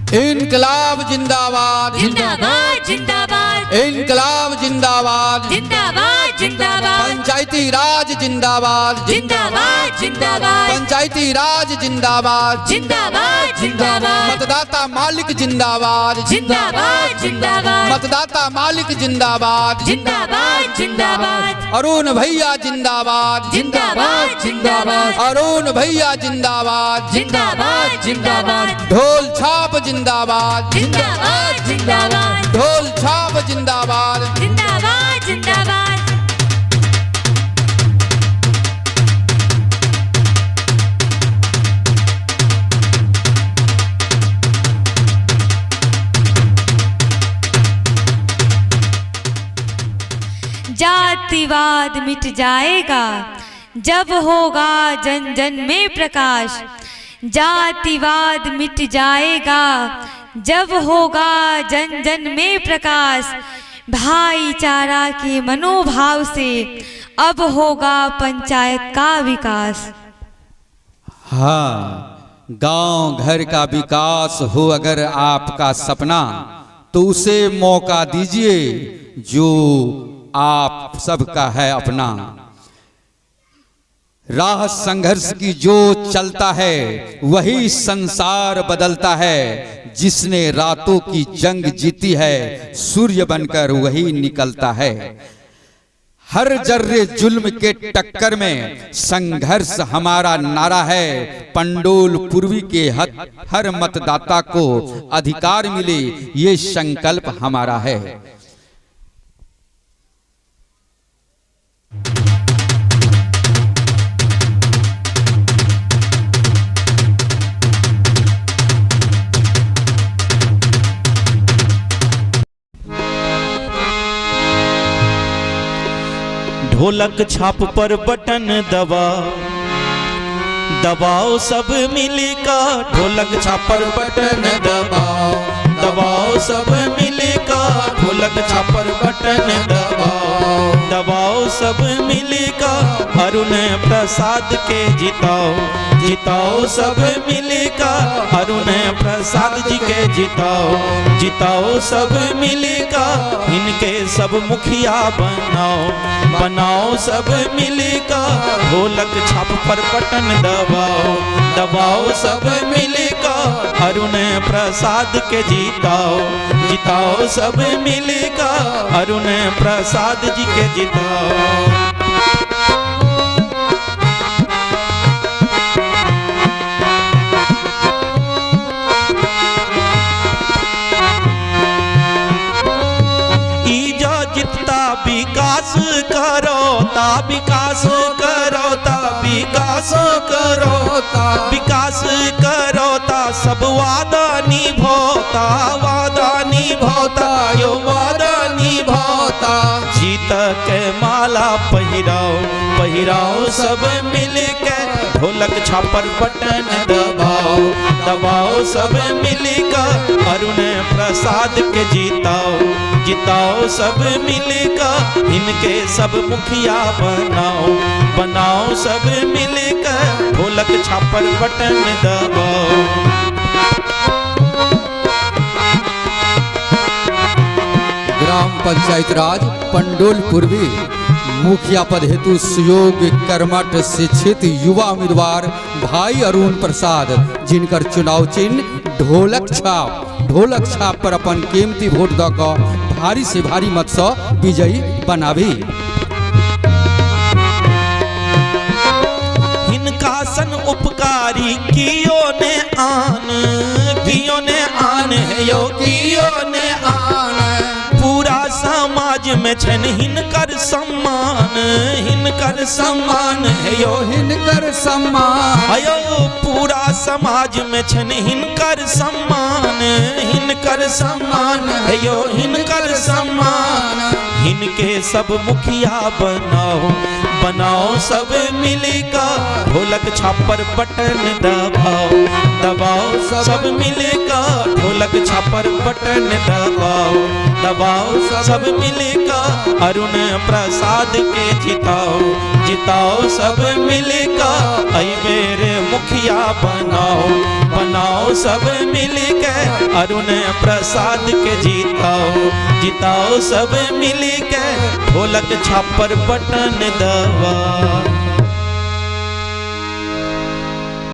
इनकलाब जिंदाबाद जिंदाबाद जिंदाबाद इनकलाब जिंदाबाद जिंदाबाद जिंदाबाद पंचायती राज जिंदाबाद जिंदाबाद जिंदाबाद पंचायती राज जिंदाबाद जिंदाबाद जिंदाबाद मतदाता मालिक जिंदाबाद जिंदाबाद जिंदाबाद मतदाता मालिक जिंदाबाद जिंदाबाद जिंदाबाद अरुण भैया जिंदाबाद जिंदाबाद जिंदाबाद अरुण भैया जिंदाबाद जिंदाबाद जिंदाबाद ढोल छाप जिंदाबाद जिंदाबाद जिंदाबाद ढोल छाप जिंदाबाद जिंदाबाद जिंदाबाद जातिवाद मिट जाएगा जब होगा जन जन में प्रकाश। जातिवाद मिट जाएगा जब होगा जन जन में प्रकाश। भाईचारा के मनोभाव से अब होगा पंचायत का विकास। हाँ, गांव घर का विकास हो अगर आपका सपना तो उसे मौका दीजिए जो आप सबका है अपना। राह संघर्ष की जो चलता है वही संसार बदलता है। जिसने रातों की जंग जीती है सूर्य बनकर वही निकलता है। हर जर्रे जुल्म के टक्कर में संघर्ष हमारा नारा है। पंडोल पूर्वी के हर मतदाता को अधिकार मिले ये संकल्प हमारा है। ढोलक छाप पर बटन दबाओ सब मिलका। ढोलक छाप पर बटन दबाओ सब मिलका। ढोलक छाप पर बटन दबाओ सब मिलका। अरुण प्रसाद के जिताओ सब मिलका। अरुण प्रसाद जी के जिताओ सब मिलका। इनके सब मुखिया बनाओ सब मिलका। ढोलक छाप पर बटन दबाओ सब मिलका। अरुण प्रसाद के जिताओ सब मिलका। अरुण प्रसाद जी के जिताओ। विकास करो ता विकास करो ता विकास करो ता विकास करो ता सब वादा निभोता यो वादा निभोता। जीत के माला पहिराओ सब मिलके। ढोलक छापर बटन दबाओ सब मिलकर। अरुण प्रसाद के जिताओ सब मिलकर। इनके सब मुखिया बनाओ सब मिलकर। ढोलक छापर बटन दबाओ। ग्राम पंचायत राज पंडोल पूर्वी मुखिया पद हेतु सुयोग कर्मठ शिक्षित युवा उम्मीदवार भाई अरुण प्रसाद जिनकर चुनाव चिन्ह ढोलक छाप पर अपन कीमती वोट दकर भारी से भारी मत से विजयी बनावी। हिनका सन उपकारी कियो ने आन है यो कियो ने आन। पूरा समाज में छन हिनकर सम्मान है यो हिनकर सम्मान। अयो पूरा समाज में छन हिनकर सम्मान है यो हिनकर सम्मान। इनके सब मुखिया बनाओ सब मिलकर। ढोलक छापर बटन दबाओ सब मिलकर। ढोलक छापर बटन दबाओ सब मिलकर। अरुण प्रसाद के जिताओ सब मिलकर, ऐ मेरे मुखिया बनाओ, बनाओ सब मिलकर, अरुण प्रसाद के जिताओ, जिताओ सब मिलकर, ढोलक छापर बटन दबा।